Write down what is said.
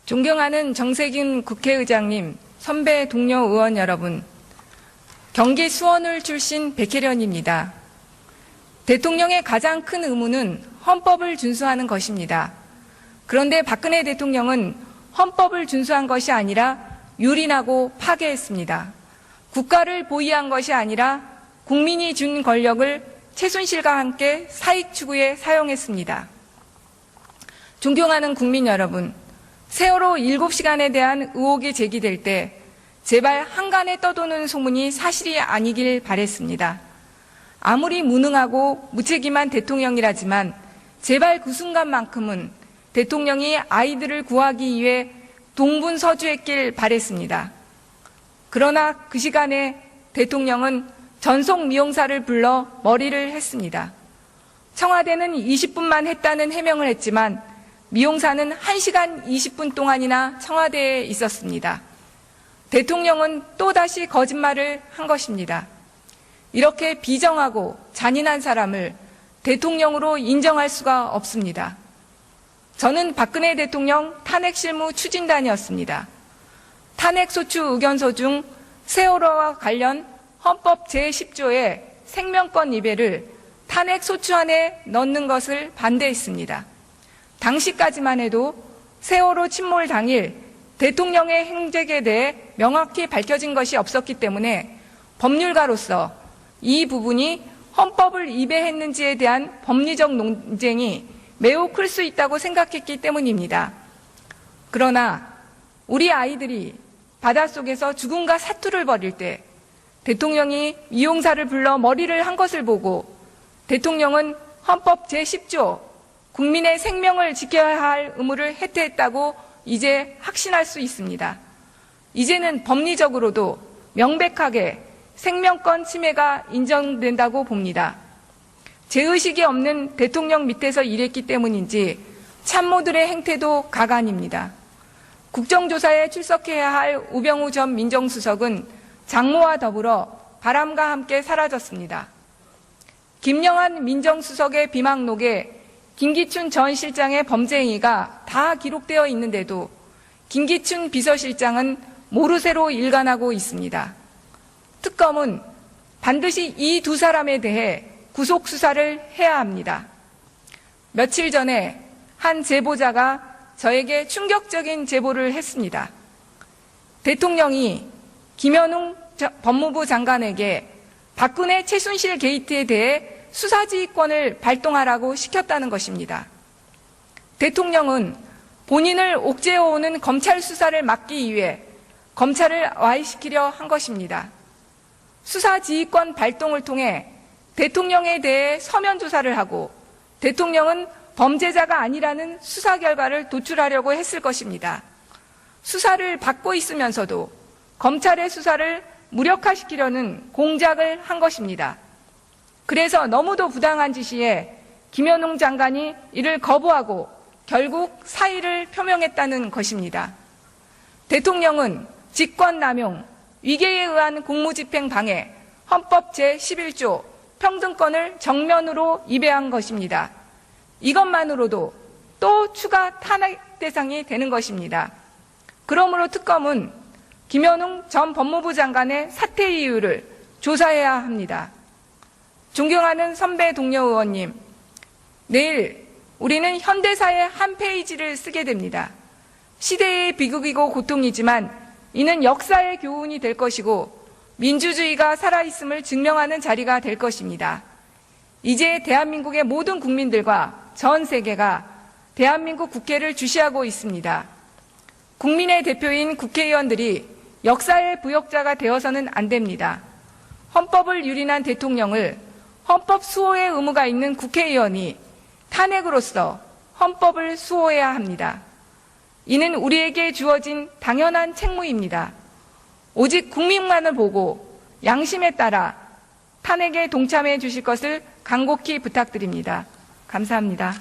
존경하는 정세균 국회의장님, 선배 동료 의원 여러분, 경기 수원을 출신 백혜련입니다. 대통령의 가장 큰 의무는 헌법을 준수하는 것입니다. 그런데 박근혜 대통령은 헌법을 준수한 것이 아니라 유린하고 파괴했습니다. 국가를 보위한 것이 아니라 국민이 준 권력을 최순실과 함께 사익 추구에 사용했습니다. 존경하는 국민 여러분, 세월호 7시간에 대한 의혹이 제기될 때 제발 한간에 떠도는 소문이 사실이 아니길 바랬습니다. 아무리 무능하고 무책임한 대통령이라지만 제발 그 순간만큼은 대통령이 아이들을 구하기 위해 동분서주했길 바랬습니다. 그러나 그 시간에 대통령은 전속 미용사를 불러 머리를 했습니다. 청와대는 20분만 했다는 해명을 했지만 미용사는 1시간 20분 동안이나 청와대에 있었습니다. 대통령은 또다시 거짓말을 한 것입니다. 이렇게 비정하고 잔인한 사람을 대통령으로 인정할 수가 없습니다. 저는 박근혜 대통령 탄핵실무 추진단이었습니다. 탄핵소추 의견서 중 세월호와 관련 헌법 제10조의 생명권 위배를 탄핵소추안에 넣는 것을 반대했습니다. 당시까지만 해도 세월호 침몰 당일 대통령의 행적에 대해 명확히 밝혀진 것이 없었기 때문에 법률가로서 이 부분이 헌법을 위배했는지에 대한 법리적 논쟁이 매우 클 수 있다고 생각했기 때문입니다. 그러나 우리 아이들이 바닷속에서 죽음과 사투를 벌일 때 대통령이 미용사를 불러 머리를 한 것을 보고 대통령은 헌법 제10조 국민의 생명을 지켜야 할 의무를 해태했다고 이제 확신할 수 있습니다. 이제는 법리적으로도 명백하게 생명권 침해가 인정된다고 봅니다. 죄의식이 없는 대통령 밑에서 일했기 때문인지 참모들의 행태도 가관입니다. 국정조사에 출석해야 할 우병우 전 민정수석은 장모와 더불어 바람과 함께 사라졌습니다. 김영한 민정수석의 비망록에 김기춘 전 실장의 범죄 행위가 다 기록되어 있는데도 김기춘 비서실장은 모르쇠로 일관하고 있습니다. 특검은 반드시 이 두 사람에 대해 구속 수사를 해야 합니다. 며칠 전에 한 제보자가 저에게 충격적인 제보를 했습니다. 대통령이 김현웅 법무부 장관에게 박근혜 최순실 게이트에 대해 수사지휘권을 발동하라고 시켰다는 것입니다. 대통령은 본인을 옥죄어오는 검찰 수사를 막기 위해 검찰을 와해시키려 한 것입니다. 수사지휘권 발동을 통해 대통령에 대해 서면 조사를 하고 대통령은 범죄자가 아니라는 수사 결과를 도출하려고 했을 것입니다. 수사를 받고 있으면서도 검찰의 수사를 무력화시키려는 공작을 한 것입니다. 그래서 너무도 부당한 지시에 김현웅 장관이 이를 거부하고 결국 사의를 표명했다는 것입니다. 대통령은 직권남용, 위계에 의한 공무집행 방해, 헌법 제11조 평등권을 정면으로 위배한 것입니다. 이것만으로도 또 추가 탄핵 대상이 되는 것입니다. 그러므로 특검은 김현웅 전 법무부 장관의 사퇴 이유를 조사해야 합니다. 존경하는 선배 동료 의원님, 내일 우리는 현대사의 한 페이지를 쓰게 됩니다. 시대의 비극이고 고통이지만 이는 역사의 교훈이 될 것이고 민주주의가 살아있음을 증명하는 자리가 될 것입니다. 이제 대한민국의 모든 국민들과 전 세계가 대한민국 국회를 주시하고 있습니다. 국민의 대표인 국회의원들이 역사의 부역자가 되어서는 안 됩니다. 헌법을 유린한 대통령을 헌법 수호의 의무가 있는 국회의원이 탄핵으로서 헌법을 수호해야 합니다. 이는 우리에게 주어진 당연한 책무입니다. 오직 국민만을 보고 양심에 따라 탄핵에 동참해 주실 것을 간곡히 부탁드립니다. 감사합니다.